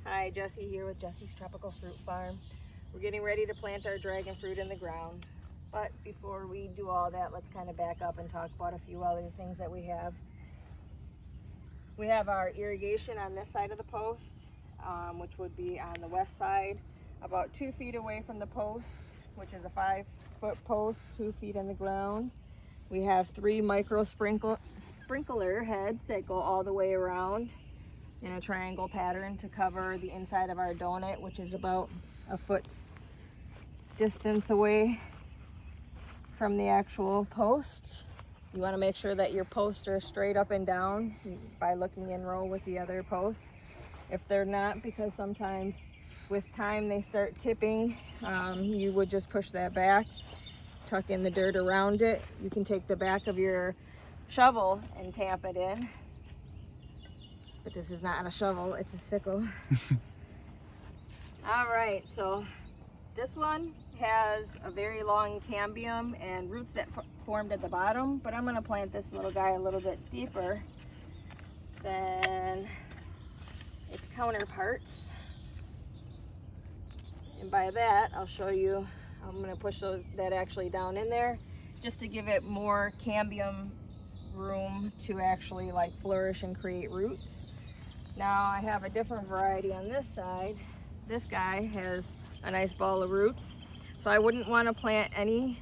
Hi, Jessie here with Jessie's Tropical Fruit Farm. We're getting ready to plant our dragon fruit in the ground. But before we do all that, let's kind of back up and talk about a few other things that we have. We have our irrigation on this side of the post, which would be on the west side, about 2 feet away from the post, which is a 5-foot post, 2 feet in the ground. We have 3 micro sprinkler heads that go all the way around in a triangle pattern to cover the inside of our donut, which is about a foot's distance away from the actual post. You want to make sure that your posts are straight up and down by looking in row with the other posts. If they're not, because sometimes with time they start tipping, you would just push that back, tuck in the dirt around it. You can take the back of your shovel and tamp it in. But this is not a shovel, it's a sickle. All right, so this one has a very long cambium and roots that formed at the bottom, but I'm gonna plant this little guy a little bit deeper than its counterparts. And by that, I'll show you, I'm gonna push that actually down in there just to give it more cambium room to actually like flourish and create roots. Now I have a different variety on this side. This guy has a nice ball of roots. So I wouldn't want to plant any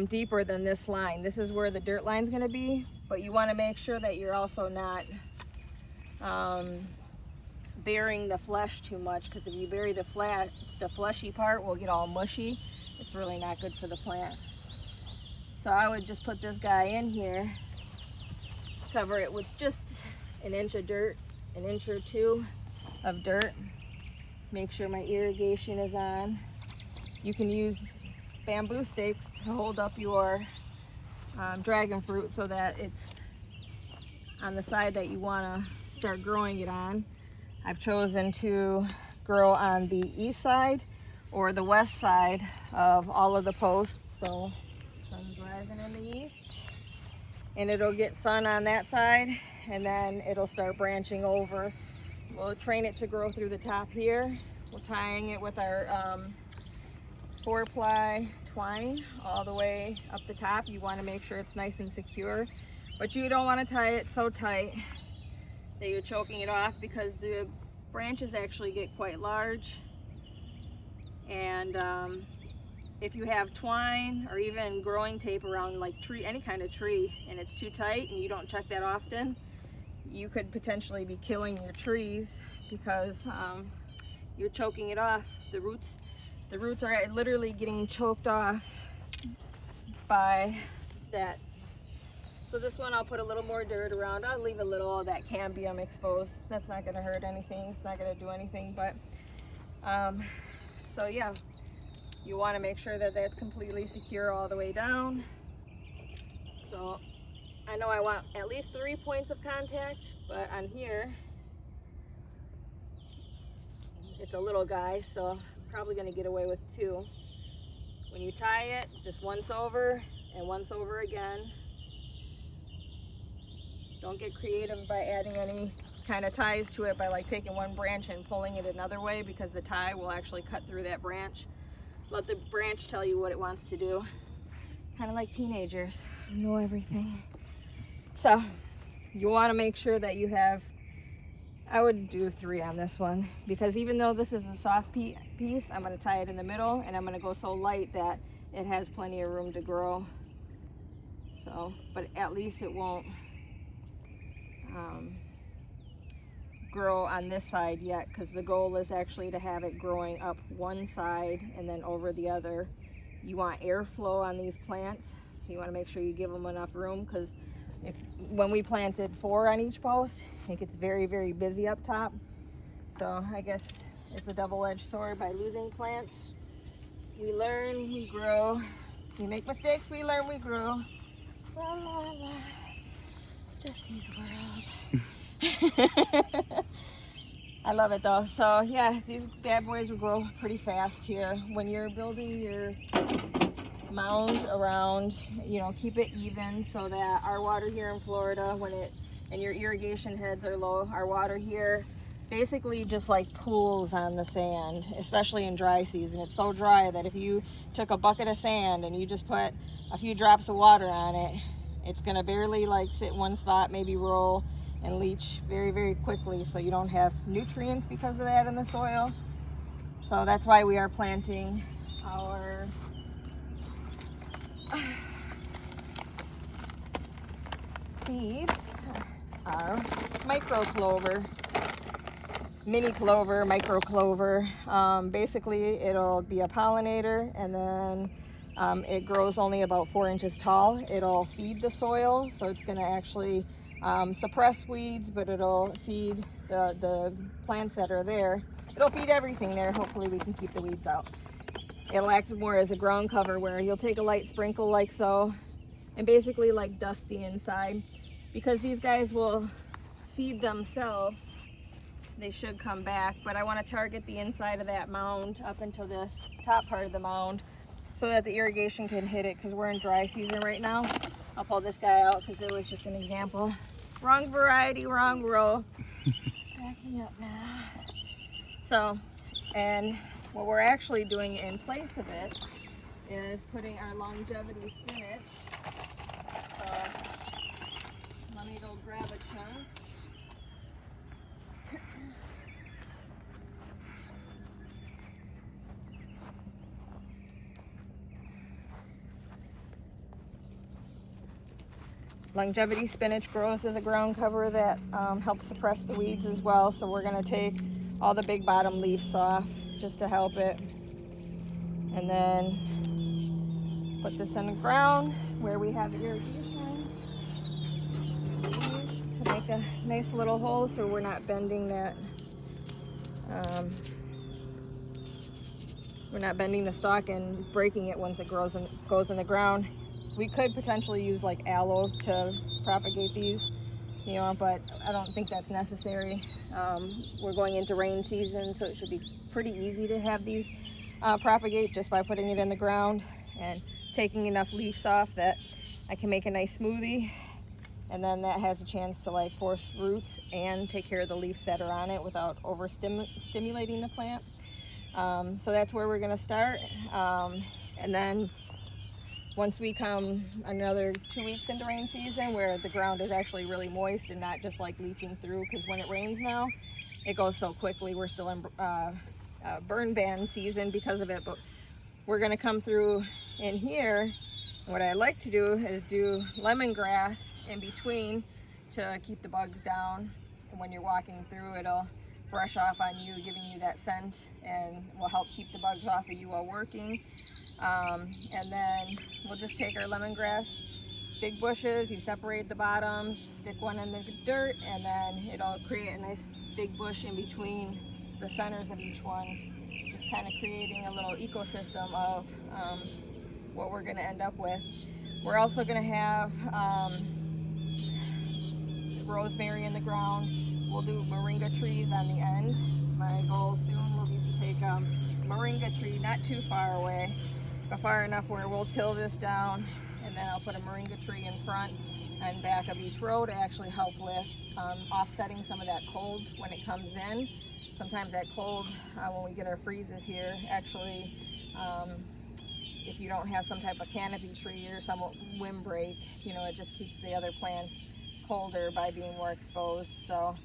deeper than this line. This is where the dirt line is going to be, but you want to make sure that you're also not burying the flesh too much, because if you bury the fleshy part will get all mushy. It's really not good for the plant. So I would just put this guy in here, cover it with just an inch of dirt, an inch or two of dirt. Make sure my irrigation is on. You can use bamboo stakes to hold up your dragon fruit so that it's on the side that you want to start growing it on. I've chosen to grow on the east side or the west side of all of the posts. So sun's rising in the east and it'll get sun on that side, and then it'll start branching over. We'll train it to grow through the top here. We're tying it with our 4-ply twine all the way up the top. You want to make sure it's nice and secure, but you don't want to tie it so tight that you're choking it off, because the branches actually get quite large. And if you have twine or even growing tape around like any kind of tree, and it's too tight and you don't check that often, you could potentially be killing your trees because you're choking it off. The roots are literally getting choked off by that. So this one I'll put a little more dirt around. I'll leave a little of that cambium exposed. That's not going to hurt anything. It's not going to do anything. But so yeah, you want to make sure that that's completely secure all the way down. So I know I want at least 3 points of contact, but on here it's a little guy, so I'm probably going to get away with 2. When you tie it, just once over and once over again. Don't get creative by adding any kind of ties to it by like taking one branch and pulling it another way, because the tie will actually cut through that branch. Let the branch tell you what it wants to do. Kind of like teenagers, you know everything. So you want to make sure that you have, I would do 3 on this one, because even though this is a soft piece, I'm going to tie it in the middle, and I'm going to go so light that it has plenty of room to grow. So, but at least it won't grow on this side yet, because the goal is actually to have it growing up one side and then over the other. You want airflow on these plants, so you want to make sure you give them enough room, because when we planted 4 on each post, it gets very, very busy up top. So I guess it's a double-edged sword. By losing plants, we learn, we grow. We make mistakes, we learn, we grow. La la la. Jesse's world. I love it though. So yeah, these bad boys will grow pretty fast here. When you're building your mound around, you know, keep it even so that our water here in Florida, and your irrigation heads are low, our water here basically just like pools on the sand, especially in dry season. It's so dry that if you took a bucket of sand and you just put a few drops of water on it, it's gonna barely like sit in one spot, maybe roll and leach very, very quickly, so you don't have nutrients because of that in the soil. So that's why we are planting our seeds, our micro clover, mini clover, micro clover. Basically it'll be a pollinator, and then it grows only about 4 inches tall. It'll feed the soil, so it's going to actually suppress weeds, but it'll feed the plants that are there. It'll feed everything there. Hopefully we can keep the weeds out. It'll act more as a ground cover, where you'll take a light sprinkle like so and basically like dust the inside, because these guys will seed themselves. They should come back, but I want to target the inside of that mound up into this top part of the mound so that the irrigation can hit it, because we're in dry season right now. I'll pull this guy out because it was just an example. Wrong variety, wrong row. Backing up now. So, and what we're actually doing in place of it is putting our longevity spinach. So, let me go grab a chunk. Longevity spinach grows as a ground cover that helps suppress the weeds as well. So we're going to take all the big bottom leaves off just to help it. And then put this in the ground where we have irrigation to make a nice little hole so we're not bending that. We're not bending the stalk and breaking it once it goes in the ground. We could potentially use like aloe to propagate these, you know, but I don't think that's necessary. We're going into rain season, so it should be pretty easy to have these propagate just by putting it in the ground and taking enough leaves off that I can make a nice smoothie, and then that has a chance to like force roots and take care of the leaves that are on it without stimulating the plant. So that's where we're going to start, and then once we come another 2 weeks into rain season, where the ground is actually really moist and not just like leaching through, because when it rains now, it goes so quickly. We're still in burn ban season because of it, but we're going to come through in here. What I like to do is do lemongrass in between to keep the bugs down. And when you're walking through, it'll brush off on you, giving you that scent, and will help keep the bugs off of you while working. And then we'll just take our lemongrass, big bushes, you separate the bottoms, stick one in the dirt, and then it'll create a nice big bush in between the centers of each one, just kind of creating a little ecosystem of what we're going to end up with. We're also going to have rosemary in the ground. We'll do moringa trees on the end. My goal soon will be to take a moringa tree not too far away, but far enough where we'll till this down, and then I'll put a moringa tree in front and back of each row to actually help with offsetting some of that cold when it comes in. Sometimes that cold, when we get our freezes here, actually, if you don't have some type of canopy tree or some windbreak, you know, it just keeps the other plants colder by being more exposed. So,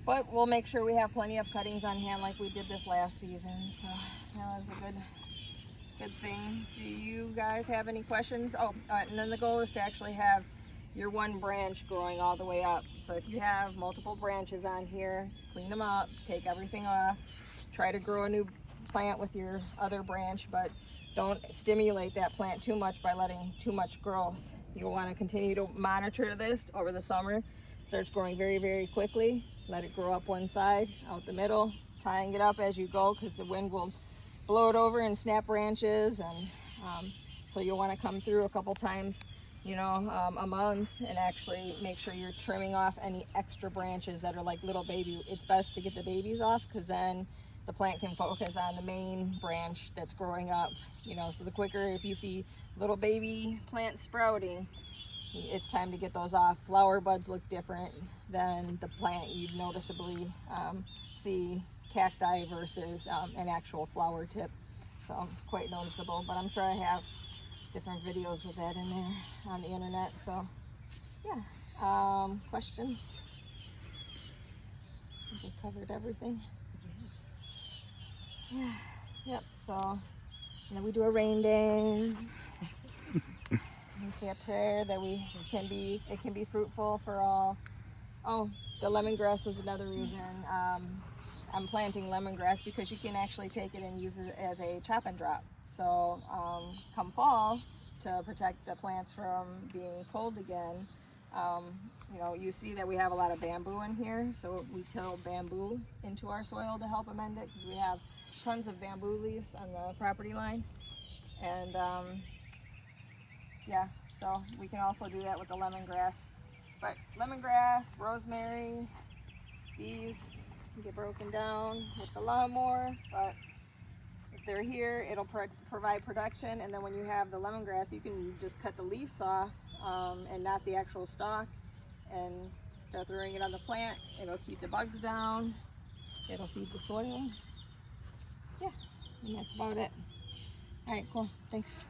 but we'll make sure we have plenty of cuttings on hand like we did this last season. So that was a good thing. Do you guys have any questions? Oh, and then the goal is to actually have your one branch growing all the way up. So if you have multiple branches on here, clean them up, take everything off, try to grow a new plant with your other branch, but don't stimulate that plant too much by letting too much growth. You'll want to continue to monitor this over the summer. It starts growing very, very quickly. Let it grow up one side, out the middle, tying it up as you go, because the wind will blow it over and snap branches, and so you'll want to come through a couple times, you know, a month, and actually make sure you're trimming off any extra branches that are like little baby. It's best to get the babies off, because then the plant can focus on the main branch that's growing up, you know. So the quicker, if you see little baby plant sprouting, it's time to get those off. Flower buds look different than the plant. You'd noticeably see cacti versus an actual flower tip. So it's quite noticeable, but I'm sure I have different videos with that in there on the internet. So yeah, questions? I think I covered everything. Yes. Yeah. Yep. So, and then we do a rain dance. We say a prayer that it can be fruitful for all. Oh, the lemongrass was another reason. I'm planting lemongrass because you can actually take it and use it as a chop and drop. So come fall, to protect the plants from being cold again, you know, you see that we have a lot of bamboo in here, so we till bamboo into our soil to help amend it, because we have tons of bamboo leaves on the property line. And yeah, so we can also do that with the lemongrass. But lemongrass, rosemary, these get broken down with the lawnmower, but if they're here, it'll provide production. And then when you have the lemongrass, you can just cut the leaves off and not the actual stalk, and start throwing it on the plant. It'll keep the bugs down. It'll feed the soil. Yeah, and that's about it. All right, cool. Thanks.